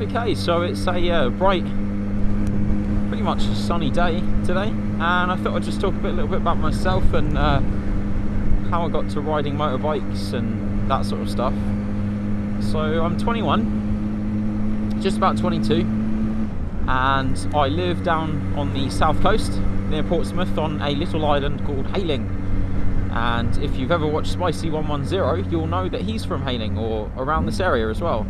Okay, so it's a bright, pretty much sunny day today, and I thought I'd just talk a little bit about myself and how I got to riding motorbikes and that sort of stuff. So I'm 21, just about 22, and I live down on the south coast near Portsmouth on a little island called Hayling. And if you've ever watched Spicy 110, you'll know that he's from Hayling or around this area as well.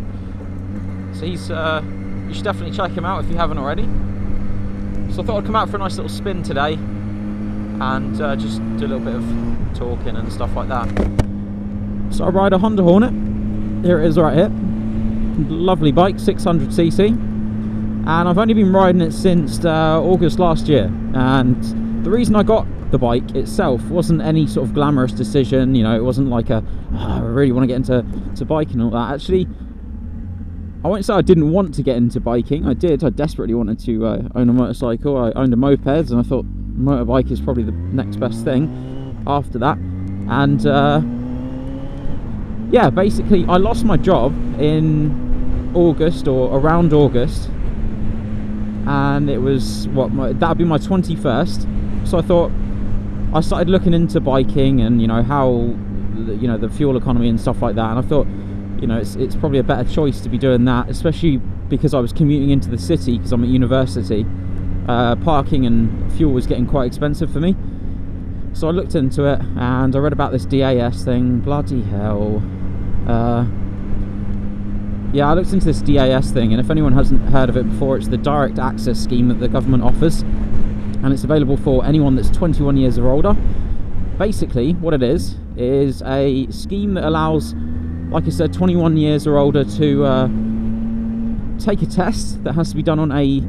So he's, you should definitely check him out if you haven't already. So I thought I'd come out for a nice little spin today and just do a little bit of talking and stuff like that. So I ride a Honda Hornet. Here it is right here. Lovely bike, 600cc. And I've only been riding it since August last year. And the reason I got the bike itself wasn't any sort of glamorous decision. You know, it wasn't like I really want to get into biking and all that. Actually, I won't say I didn't want to get into biking. I did. I desperately wanted to own a motorcycle. I owned a moped, and I thought motorbike is probably the next best thing after that. And yeah, basically I lost my job in August or around August, and it was that'd be my 21st. So I thought, I started looking into biking and how the fuel economy and stuff like that, and I thought, it's probably a better choice to be doing that, especially because I was commuting into the city because I'm at university. Parking and fuel was getting quite expensive for me, so I looked into it and I read about this DAS thing. Bloody hell. Yeah, I looked into this DAS thing, and if anyone hasn't heard of it before, it's the direct access scheme that the government offers, and it's available for anyone that's 21 years or older. Basically what it is a scheme that allows, like I said, 21 years or older to take a test that has to be done on a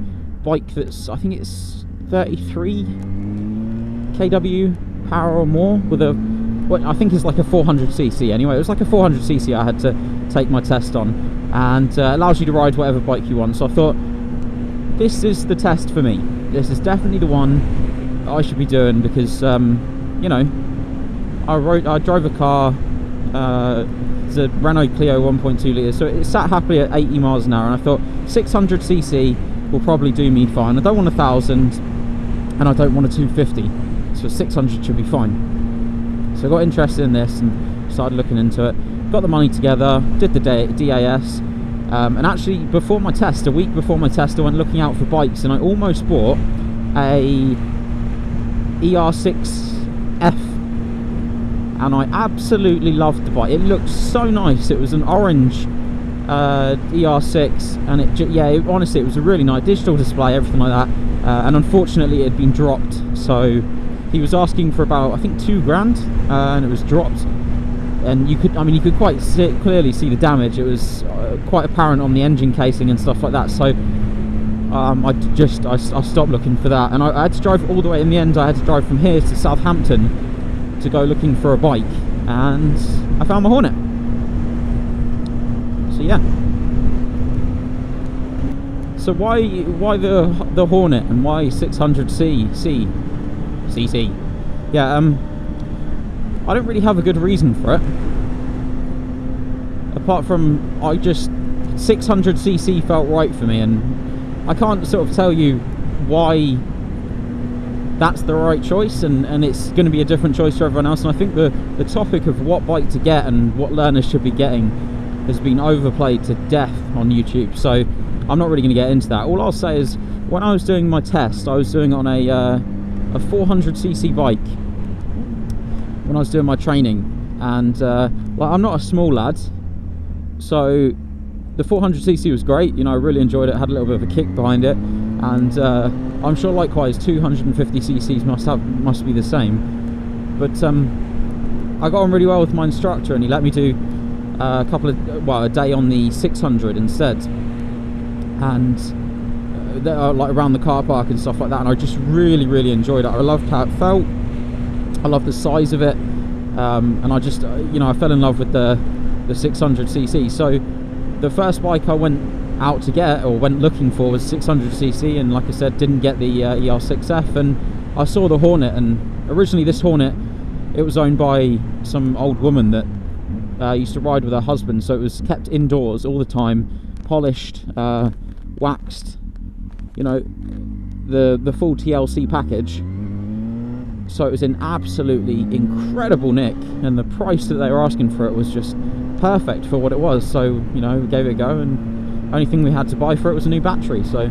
bike that's, I think it's 33 kW power or more, with I think it's like a 400cc. Anyway, it was like a 400cc I had to take my test on, and allows you to ride whatever bike you want. So I thought, this is the test for me. This is definitely the one I should be doing, because I drove a car. It's a Renault Clio 1.2 litre, so it sat happily at 80 miles an hour, and I thought 600cc will probably do me fine. I don't want 1,000, and I don't want a 250, so 600 should be fine. So I got interested in this and started looking into it, got the money together, did the DAS, and actually a week before my test, I went looking out for bikes, and I almost bought a ER6F. And I absolutely loved the bike. It looked so nice. It was an orange ER6, and honestly, it was a really nice digital display, everything like that. And unfortunately, it had been dropped. So he was asking for about, I think, $2,000, and it was dropped. And you could quite clearly see the damage. It was quite apparent on the engine casing and stuff like that. So I stopped looking for that, and I had to drive all the way. In the end, I had to drive from here to Southampton to go looking for a bike, and I found my Hornet. So yeah. So why the Hornet, and why 600cc? Yeah, I don't really have a good reason for it, apart from 600cc felt right for me, and I can't sort of tell you why that's the right choice, and it's going to be a different choice for everyone else. And I think the topic of what bike to get and what learners should be getting has been overplayed to death on YouTube, so I'm not really going to get into that. All I'll say is, when I was doing my test, I was doing it on a 400cc bike when I was doing my training, and I'm not a small lad, so the 400cc was great. I really enjoyed it, had a little bit of a kick behind it, and I'm sure likewise 250cc's must be the same. But I got on really well with my instructor, and he let me do a day on the 600 instead, and like around the car park and stuff like that, and I just really enjoyed it. I loved how it felt, I loved the size of it, and I just I fell in love with the 600cc. So the first bike I went out to get, or went looking for, was 600cc, and like I said, didn't get the ER6F, and I saw the Hornet. And originally this Hornet, it was owned by some old woman that used to ride with her husband, so it was kept indoors all the time, polished, waxed, you know, the full TLC package. So it was in absolutely incredible nick, and the price that they were asking for it was just perfect for what it was. So, you know, we gave it a go, and only thing we had to buy for it was a new battery. So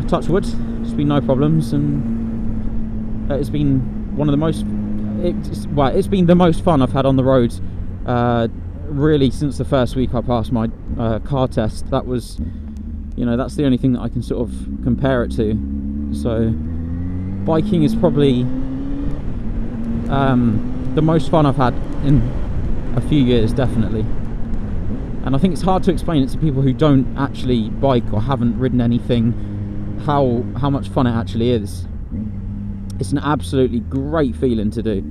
touch wood, it's been no problems, and it's been one of the most, it's been the most fun I've had on the road really since the first week I passed my car test. That was, you know, that's the only thing that I can sort of compare it to. So biking is probably the most fun I've had in a few years, definitely. And I think it's hard to explain it to people who don't actually bike or haven't ridden anything, how much fun it actually is. It's an absolutely great feeling to do.